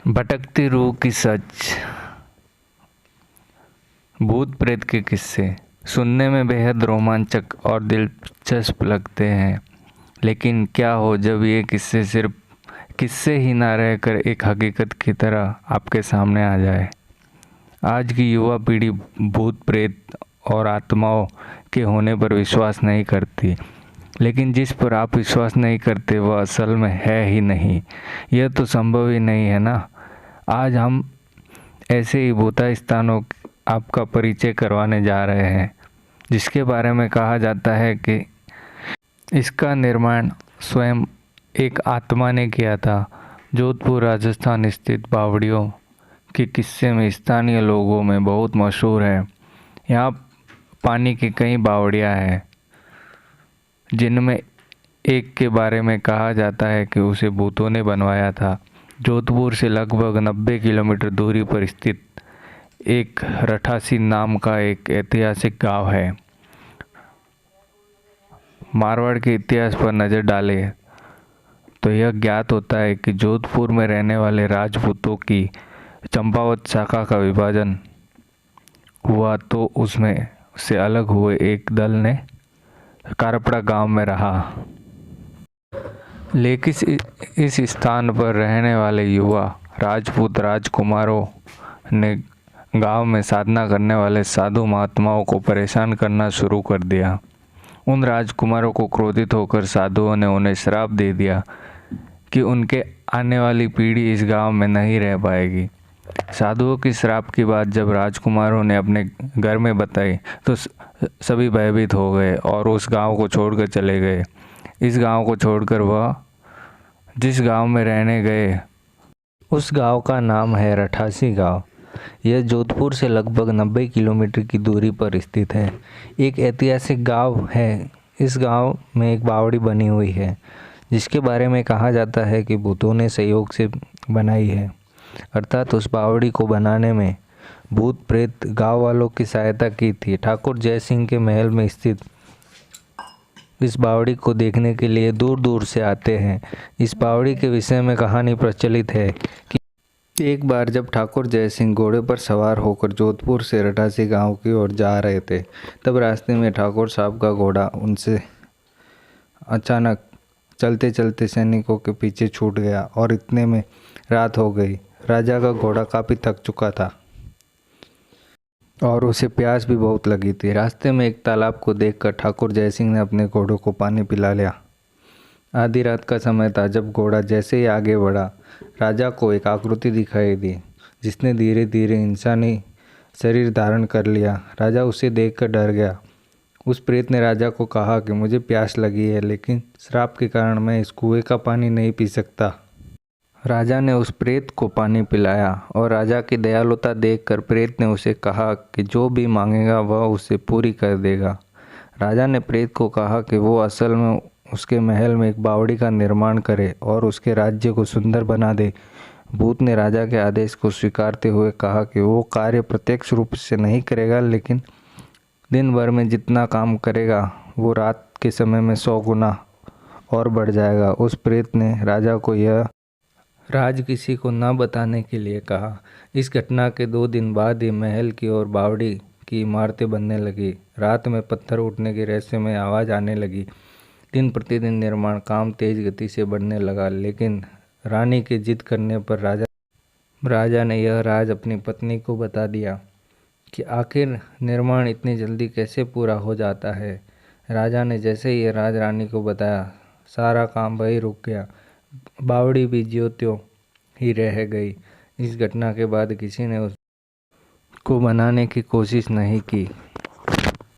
भटकती रूह की सच। भूत प्रेत के किस्से सुनने में बेहद रोमांचक और दिलचस्प लगते हैं, लेकिन क्या हो जब ये किस्से सिर्फ किस्से ही ना रहकर एक हकीकत की तरह आपके सामने आ जाए। आज की युवा पीढ़ी भूत प्रेत और आत्माओं के होने पर विश्वास नहीं करती, लेकिन जिस पर आप विश्वास नहीं करते वह असल में है ही नहीं। यह तो संभव ही नहीं है ना। आज हम ऐसे ही भूता स्थानों आपका परिचय करवाने जा रहे हैं, जिसके बारे में कहा जाता है कि इसका निर्माण स्वयं एक आत्मा ने किया था। जोधपुर राजस्थान स्थित बावड़ियों के किस्से में स्थानीय लोगों में बहुत मशहूर है। यहाँ पानी की कई बावड़ियाँ हैं, जिनमें एक के बारे में कहा जाता है कि उसे भूतों ने बनवाया था। जोधपुर से लगभग 90 किलोमीटर दूरी पर स्थित एक रठासी नाम का एक ऐतिहासिक गांव है। मारवाड़ के इतिहास पर नज़र डालें तो यह ज्ञात होता है कि जोधपुर में रहने वाले राजपूतों की चंपावत शाखा का विभाजन हुआ तो उसमें से अलग हुए एक दल ने कारपड़ा गांव में रहा। लेकिन इस स्थान पर रहने वाले युवा राजपूत राजकुमारों ने गांव में साधना करने वाले साधु महात्माओं को परेशान करना शुरू कर दिया। उन राजकुमारों को क्रोधित होकर साधुओं ने उन्हें श्राप दे दिया कि उनके आने वाली पीढ़ी इस गांव में नहीं रह पाएगी। साधुओं की श्राप की बात जब राजकुमारों ने अपने घर में बताई तो सभी भयभीत हो गए और उस गांव को छोड़कर चले गए। इस गांव को छोड़कर वह जिस गांव में रहने गए उस गांव का नाम है रठासी गांव। यह जोधपुर से लगभग 90 किलोमीटर की दूरी पर स्थित है। एक ऐतिहासिक गांव है। इस गांव में एक बावड़ी बनी हुई है, जिसके बारे में कहा जाता है कि भूतों ने सहयोग से बनाई है। अर्थात उस बावड़ी को बनाने में भूत प्रेत गांव वालों की सहायता की थी। ठाकुर जय सिंह के महल में स्थित इस बावड़ी को देखने के लिए दूर दूर से आते हैं। इस बावड़ी के विषय में कहानी प्रचलित है कि एक बार जब ठाकुर जय सिंह घोड़े पर सवार होकर जोधपुर से रठासी गांव की ओर जा रहे थे, तब रास्ते में ठाकुर साहब का घोड़ा उनसे अचानक चलते चलते सैनिकों के पीछे छूट गया और इतने में रात हो गई। राजा का घोड़ा काफ़ी थक चुका था और उसे प्यास भी बहुत लगी थी। रास्ते में एक तालाब को देखकर ठाकुर जय सिंह ने अपने घोड़े को पानी पिला लिया। आधी रात का समय था। जब घोड़ा जैसे ही आगे बढ़ा, राजा को एक आकृति दिखाई दी, जिसने धीरे धीरे इंसानी शरीर धारण कर लिया। राजा उसे देखकर डर गया। उस प्रेत ने राजा को कहा कि मुझे प्यास लगी है, लेकिन श्राप के कारण मैं इस कुएं का पानी नहीं पी सकता। राजा ने उस प्रेत को पानी पिलाया और राजा की दयालुता देखकर प्रेत ने उसे कहा कि जो भी मांगेगा वह उसे पूरी कर देगा। राजा ने प्रेत को कहा कि वो असल में उसके महल में एक बावड़ी का निर्माण करे और उसके राज्य को सुंदर बना दे। भूत ने राजा के आदेश को स्वीकारते हुए कहा कि वो कार्य प्रत्यक्ष रूप से नहीं करेगा, लेकिन दिन भर में जितना काम करेगा वो रात के समय में 100 गुना और बढ़ जाएगा। उस प्रेत ने राजा को यह राज किसी को न बताने के लिए कहा। इस घटना के 2 दिन बाद ही महल की और बावड़ी की इमारतें बनने लगी। रात में पत्थर उठने की रहस्यमय आवाज़ आने लगी। दिन प्रतिदिन निर्माण काम तेज गति से बढ़ने लगा, लेकिन रानी के जिद करने पर राजा ने यह राज अपनी पत्नी को बता दिया कि आखिर निर्माण इतनी जल्दी कैसे पूरा हो जाता है। राजा ने जैसे ही यह राज रानी को बताया, सारा काम वही रुक गया। बावड़ी भी ज्योत्यों ही रह गई। इस घटना के बाद किसी ने उसको बनाने की कोशिश नहीं की।